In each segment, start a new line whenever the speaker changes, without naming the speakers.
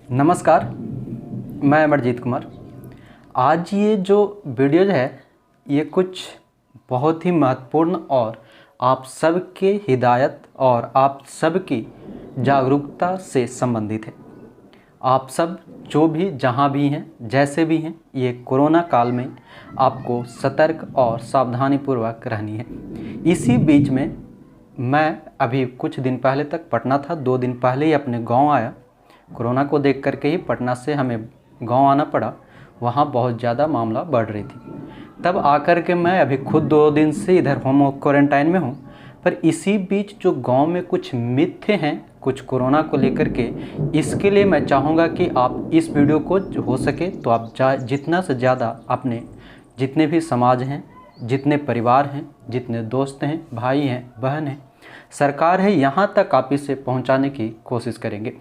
नमस्कार, मैं अमरजीत कुमार। आज ये जो वीडियो है ये कुछ बहुत ही महत्वपूर्ण और आप सबके हिदायत और आप सबकी जागरूकता से संबंधित है। आप सब जो भी जहाँ भी हैं, जैसे भी हैं, ये कोरोना काल में आपको सतर्क और सावधानीपूर्वक रहनी है। इसी बीच में मैं अभी कुछ दिन पहले तक पटना था, 2 दिन पहले ही अपने गांव आया। कोरोना को देख करके ही पटना से हमें गांव आना पड़ा। वहाँ बहुत ज़्यादा मामला बढ़ रही थी। तब आकर के मैं अभी खुद 2 दिन से इधर होम क्वारंटाइन में हूँ। पर इसी बीच जो गांव में कुछ मिथ्य हैं कुछ कोरोना को लेकर के, इसके लिए मैं चाहूँगा कि आप इस वीडियो को हो सके तो आप जितना से ज़्यादा अपने जितने भी समाज हैं, जितने परिवार हैं, जितने दोस्त हैं, भाई हैं, बहन हैं, सरकार है, यहाँ तक आप इसे पहुँचाने की कोशिश करेंगे।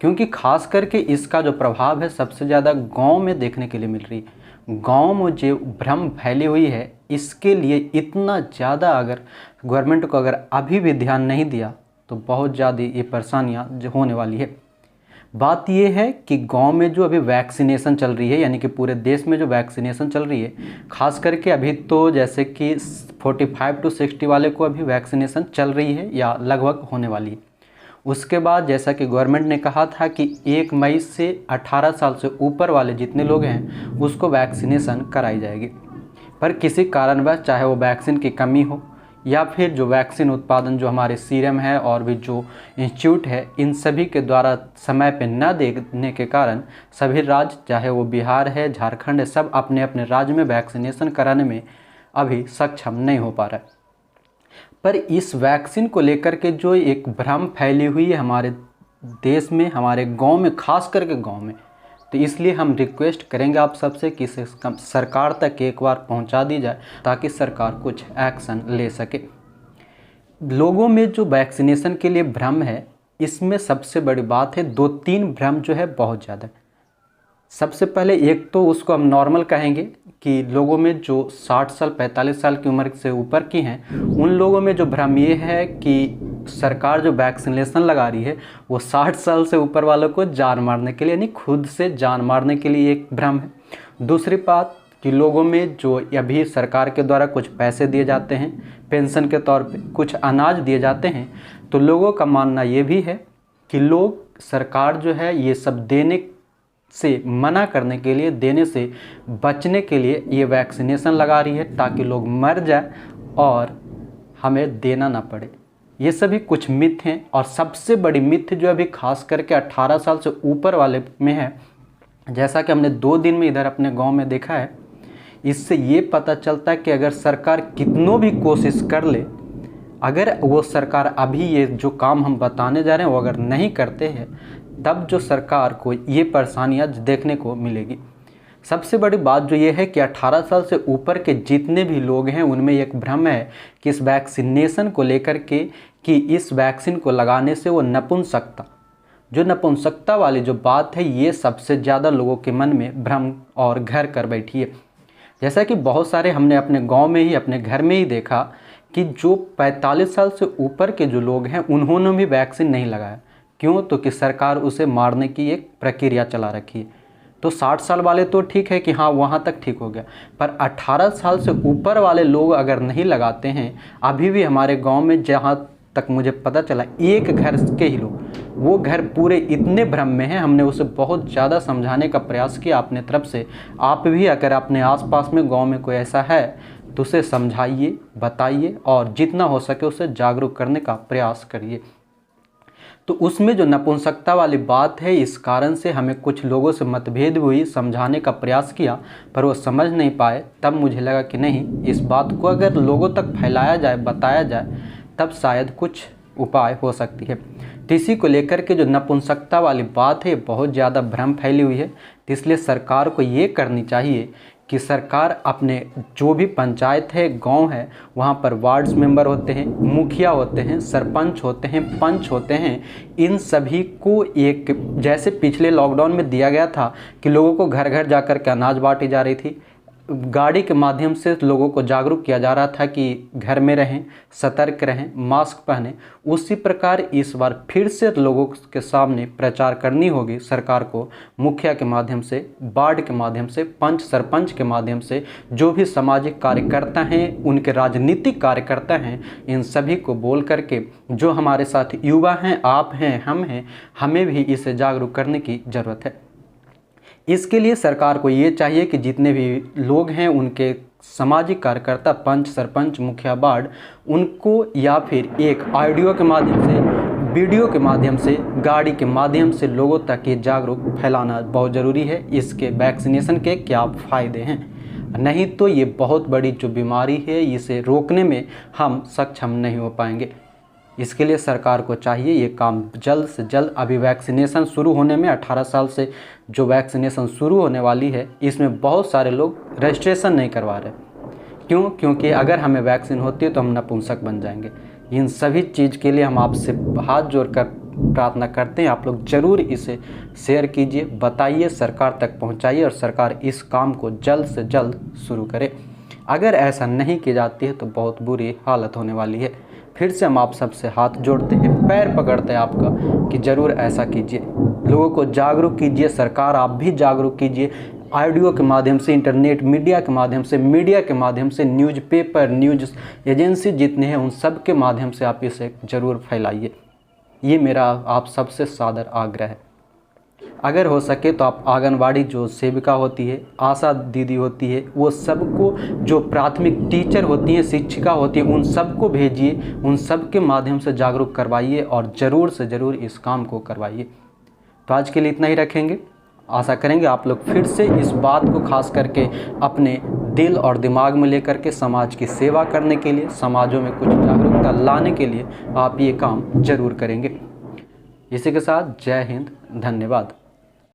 क्योंकि खास करके इसका जो प्रभाव है सबसे ज़्यादा गांव में देखने के लिए मिल रही है। गांव में जो भ्रम फैली हुई है, इसके लिए इतना ज़्यादा अगर गवर्नमेंट को अगर अभी भी ध्यान नहीं दिया तो बहुत ज़्यादा ये परेशानियाँ होने वाली है। बात ये है कि गांव में जो अभी वैक्सीनेशन चल रही है, यानी कि पूरे देश में जो वैक्सीनेशन चल रही है, खास करके अभी तो जैसे कि 45 to 60 वाले को अभी वैक्सीनेशन चल रही है या लगभग होने वाली है। उसके बाद जैसा कि गवर्नमेंट ने कहा था कि 1 मई से 18 साल से ऊपर वाले जितने लोग हैं उसको वैक्सीनेशन कराई जाएगी। पर किसी कारणवश, चाहे वो वैक्सीन की कमी हो या फिर जो वैक्सीन उत्पादन जो हमारे सीरम है और भी जो इंस्टीट्यूट है, इन सभी के द्वारा समय पे न देने के कारण सभी राज्य, चाहे वो बिहार है, झारखंड है, सब अपने अपने राज्य में वैक्सीनेशन कराने में अभी सक्षम नहीं हो पा रहा है। पर इस वैक्सीन को लेकर के जो एक भ्रम फैली हुई है हमारे देश में, हमारे गांव में, खास करके गांव में, तो इसलिए हम रिक्वेस्ट करेंगे आप सबसे कि इसे सरकार तक एक बार पहुंचा दी जाए ताकि सरकार कुछ एक्शन ले सके। लोगों में जो वैक्सीनेशन के लिए भ्रम है, इसमें सबसे बड़ी बात है 2-3 भ्रम जो है बहुत ज़्यादा। सबसे पहले एक तो उसको हम नॉर्मल कहेंगे कि लोगों में जो 60 साल 45 साल की उम्र से ऊपर की हैं, उन लोगों में जो भ्रम ये है कि सरकार जो वैक्सीनेशन लगा रही है वो 60 साल से ऊपर वालों को जान मारने के लिए, यानी खुद से जान मारने के लिए एक भ्रम है। दूसरी बात कि लोगों में जो अभी सरकार के द्वारा कुछ पैसे दिए जाते हैं, पेंशन के तौर पे कुछ अनाज दिए जाते हैं, तो लोगों का मानना ये भी है कि लोग सरकार जो है ये सब देने से मना करने के लिए, देने से बचने के लिए ये वैक्सीनेशन लगा रही है ताकि लोग मर जाए और हमें देना ना पड़े। ये सभी कुछ मिथ हैं। और सबसे बड़ी मिथ जो अभी खास करके 18 साल से ऊपर वाले में है, जैसा कि हमने 2 दिन में इधर अपने गांव में देखा है, इससे ये पता चलता है कि अगर सरकार कितनों भी कोशिश कर ले, अगर वो सरकार अभी ये जो काम हम बताने जा रहे हैं वो अगर नहीं करते हैं, तब जो सरकार को ये परेशानियाँ देखने को मिलेगी। सबसे बड़ी बात जो ये है कि 18 साल से ऊपर के जितने भी लोग हैं उनमें एक भ्रम है कि इस वैक्सीनेशन को लेकर के कि इस वैक्सीन को लगाने से वो नपुंसकता वाली जो बात है, ये सबसे ज़्यादा लोगों के मन में भ्रम और घर कर बैठी है। जैसा कि बहुत सारे हमने अपने गाँव में ही, अपने घर में ही देखा कि जो 45 साल से ऊपर के जो लोग हैं उन्होंने भी वैक्सीन नहीं लगाया। क्यों? तो कि सरकार उसे मारने की एक प्रक्रिया चला रखी है। तो 60 साल वाले तो ठीक है कि हाँ वहाँ तक ठीक हो गया, पर 18 साल से ऊपर वाले लोग अगर नहीं लगाते हैं, अभी भी हमारे गांव में जहाँ तक मुझे पता चला एक घर के ही लोग, वो घर पूरे इतने भ्रम में हैं। हमने उसे बहुत ज़्यादा समझाने का प्रयास किया अपने तरफ से। आप भी अगर अपने आसपास में गाँव में कोई ऐसा है तो उसे समझाइए, बताइए और जितना हो सके उसे जागरूक करने का प्रयास करिए। तो उसमें जो नपुंसकता वाली बात है, इस कारण से हमें कुछ लोगों से मतभेद हुई, समझाने का प्रयास किया पर वो समझ नहीं पाए। तब मुझे लगा कि नहीं, इस बात को अगर लोगों तक फैलाया जाए, बताया जाए, तब शायद कुछ उपाय हो सकती है। तो इसी को लेकर के जो नपुंसकता वाली बात है, बहुत ज़्यादा भ्रम फैली हुई है। तो इसलिए सरकार को ये करनी चाहिए कि सरकार अपने जो भी पंचायत है, गांव है, वहाँ पर वार्ड्स मेंबर होते हैं, मुखिया होते हैं, सरपंच होते हैं, पंच होते हैं, इन सभी को एक, जैसे पिछले लॉकडाउन में दिया गया था कि लोगों को घर घर जाकर के अनाज बांटी जा रही थी, गाड़ी के माध्यम से लोगों को जागरूक किया जा रहा था कि घर में रहें, सतर्क रहें, मास्क पहनें, उसी प्रकार इस बार फिर से लोगों के सामने प्रचार करनी होगी सरकार को, मुखिया के माध्यम से, वार्ड के माध्यम से, पंच सरपंच के माध्यम से, जो भी सामाजिक कार्यकर्ता हैं, उनके राजनीतिक कार्यकर्ता हैं, इन सभी को बोल करके, जो हमारे साथ युवा हैं, आप हैं, हम हैं, हमें भी इसे जागरूक करने की ज़रूरत है। इसके लिए सरकार को ये चाहिए कि जितने भी लोग हैं, उनके सामाजिक कार्यकर्ता, पंच सरपंच, मुखिया, वार्ड, उनको या फिर एक ऑडियो के माध्यम से, वीडियो के माध्यम से, गाड़ी के माध्यम से लोगों तक ये जागरूक फैलाना बहुत ज़रूरी है। इसके वैक्सीनेशन के क्या फ़ायदे हैं, नहीं तो ये बहुत बड़ी जो बीमारी है, इसे रोकने में हम सक्षम नहीं हो पाएंगे। इसके लिए सरकार को चाहिए ये काम जल्द से जल्द, अभी वैक्सीनेशन शुरू होने में 18 साल से जो वैक्सीनेशन शुरू होने वाली है, इसमें बहुत सारे लोग रजिस्ट्रेशन नहीं करवा रहे। क्यों? क्योंकि अगर हमें वैक्सीन होती है तो हम नपुंसक बन जाएंगे। इन सभी चीज़ के लिए हम आपसे हाथ जोड़कर प्रार्थना करते हैं, आप लोग ज़रूर इसे शेयर कीजिए, बताइए, सरकार तक पहुँचाइए और सरकार इस काम को जल्द से जल्द शुरू करे। अगर ऐसा नहीं की जाती है तो बहुत बुरी हालत होने वाली है। फिर से हम आप सबसे हाथ जोड़ते हैं, पैर पकड़ते हैं आपका कि ज़रूर ऐसा कीजिए, लोगों को जागरूक कीजिए। सरकार आप भी जागरूक कीजिए, ऑडियो के माध्यम से, इंटरनेट मीडिया के माध्यम से, मीडिया के माध्यम से, न्यूज़पेपर, न्यूज़ एजेंसी जितने हैं, उन सब के माध्यम से आप इसे ज़रूर फैलाइए। ये मेरा आप सबसे सादर आग्रह है। अगर हो सके तो आप आंगनवाड़ी जो सेविका होती है, आशा दीदी होती है, वो सबको, जो प्राथमिक टीचर होती हैं, शिक्षिका होती है, उन सबको भेजिए, उन सब के माध्यम से जागरूक करवाइए और ज़रूर से ज़रूर इस काम को करवाइए। तो आज के लिए इतना ही रखेंगे। आशा करेंगे आप लोग फिर से इस बात को खास करके अपने दिल और दिमाग में लेकर के समाज की सेवा करने के लिए, समाजों में कुछ जागरूकता लाने के लिए आप ये काम ज़रूर करेंगे। इसी के साथ जय हिंद, धन्यवाद।